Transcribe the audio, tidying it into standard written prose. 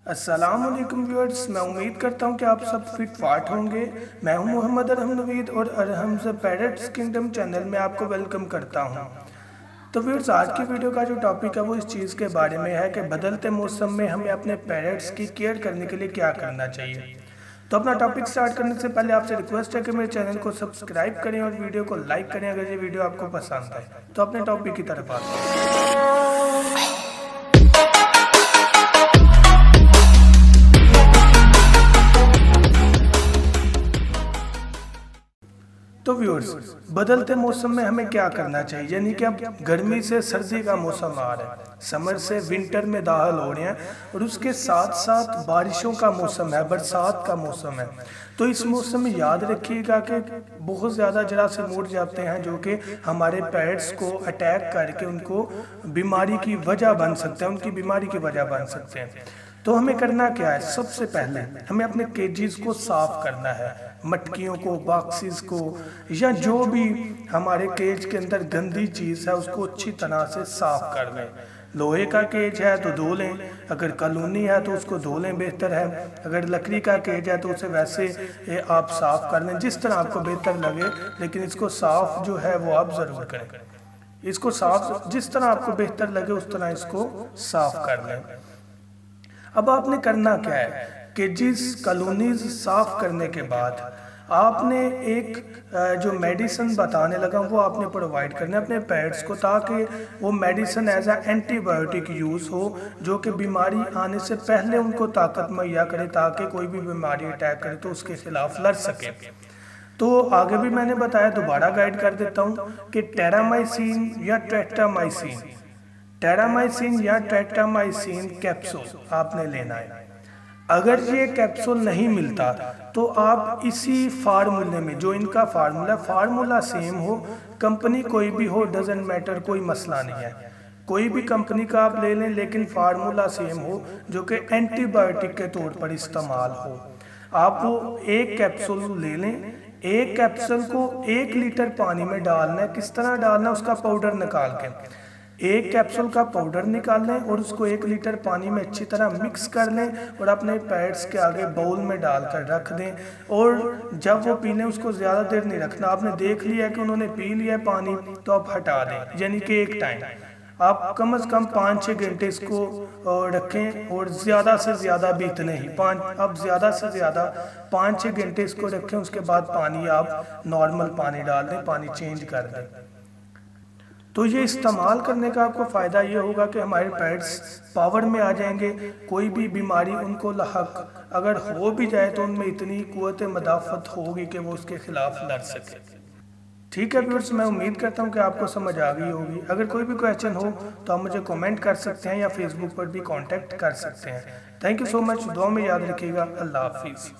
अस्सलामुअलैकुम व्यूअर्स, मैं उम्मीद करता हूं कि आप सब फिट फाट होंगे। मैं हूं मोहम्मद अरहम नवीद और Arham the parrots kingdom channel में आपको वेलकम करता हूं। तो व्यूअर्स, आज की वीडियो का जो टॉपिक है वो इस चीज़ के बारे में है कि बदलते मौसम में हमें अपने पैरट्स की केयर करने के लिए क्या करना चाहिए। तो अपना टॉपिक स्टार्ट करने से पहले आपसे रिक्वेस्ट है कि मेरे चैनल को सब्सक्राइब करें और वीडियो को लाइक करें अगर ये वीडियो आपको पसंद आए। तो अपने टॉपिक की तरफ आते हैं। तो व्यूअर्स, बदलते मौसम में हमें क्या करना चाहिए, यानी कि अब गर्मी से सर्दी का मौसम आ रहा है, समर से विंटर में दाखिल हो रहे हैं और उसके साथ साथ बारिशों का मौसम है, बरसात का मौसम है। तो इस मौसम में याद रखिएगा कि बहुत ज़्यादा जरासीम उड़ जाते हैं जो कि हमारे पेट्स को अटैक करके उनको बीमारी की वजह बन सकते हैं, उनकी बीमारी की वजह बन सकते हैं। तो हमें करना क्या है, सबसे पहले हमें अपने केजेस को साफ करना है, मटकियों को, बॉक्सेस को, या जो भी हमारे केज के अंदर गंदी चीज़ है उसको अच्छी तरह से साफ कर लें। लोहे का केज है तो धो लें, अगर कॉलोनी है तो उसको धो लें, बेहतर है। अगर लकड़ी का केज है तो उसे वैसे आप साफ कर लें, जिस तरह आपको बेहतर लगे, लेकिन इसको साफ जो है वो आप ज़रूर करें। इसको साफ जिस तरह आपको बेहतर लगे उस तरह इसको साफ कर लें। अब आपने करना क्या है कि जिस कॉलोनीज साफ करने के बाद आपने एक जो मेडिसिन बताने लगा वो आपने प्रोवाइड करना है अपने पेट्स को, ताकि वो medicine as a antibiotic use हो जो कि बीमारी आने से पहले उनको ताकत मुहैया करे, ताकि कोई भी बीमारी अटैक करे तो उसके खिलाफ लड़ सके। तो आगे भी मैंने बताया, दोबारा गाइड कर देता हूँ कि टेरामाइसिन या टेट्रामाइसिन कैप्सूल आपने लेना है। अगर ये कैप्सूल नहीं मिलता तो आप इसी फार्मूले में, जो इनका फार्मूला सेम हो, कंपनी कोई भी हो, डजेंट मैटर, कोई मसला नहीं है, कोई भी कंपनी का आप ले लें, लेकिन फार्मूला सेम हो जो कि एंटीबायोटिक के तौर पर इस्तेमाल हो। आप वो एक कैप्सूल ले लें। एक कैप्सूल को 1 लीटर पानी में डालना है। किस तरह डालना है, उसका पाउडर निकाल के एक कैप्सूल का पाउडर निकाल लें और उसको 1 लीटर पानी में अच्छी तरह मिक्स कर लें और अपने पेट्स के आगे बाउल में डालकर रख दें। और जब वो पीने, उसको ज़्यादा देर नहीं रखना। आपने देख लिया कि उन्होंने पी लिया पानी तो आप हटा दें, यानी कि एक टाइम आप कम से कम 5-6 घंटे इसको रखें और ज़्यादा से ज़्यादा भी इतने ही अब ज़्यादा से ज़्यादा 5-6 घंटे इसको रखें। उसके बाद पानी आप नॉर्मल पानी डाल दें, पानी चेंज कर दें। तो ये इस्तेमाल करने का आपको फ़ायदा ये होगा कि हमारे पेट्स पावर में आ जाएंगे। कोई भी बीमारी उनको लाहक अगर हो भी जाए तो उनमें इतनी कुव्वत मदाफ़त होगी कि वो उसके खिलाफ लड़ सके। ठीक है व्यूअर्स, मैं उम्मीद करता हूँ कि आपको समझ आ गई होगी। अगर कोई भी क्वेश्चन हो तो आप मुझे कमेंट कर सकते हैं या फेसबुक पर भी कांटेक्ट कर सकते हैं। Thank you so much. दुआ में याद रखिएगा। अल्लाह हाफिज़।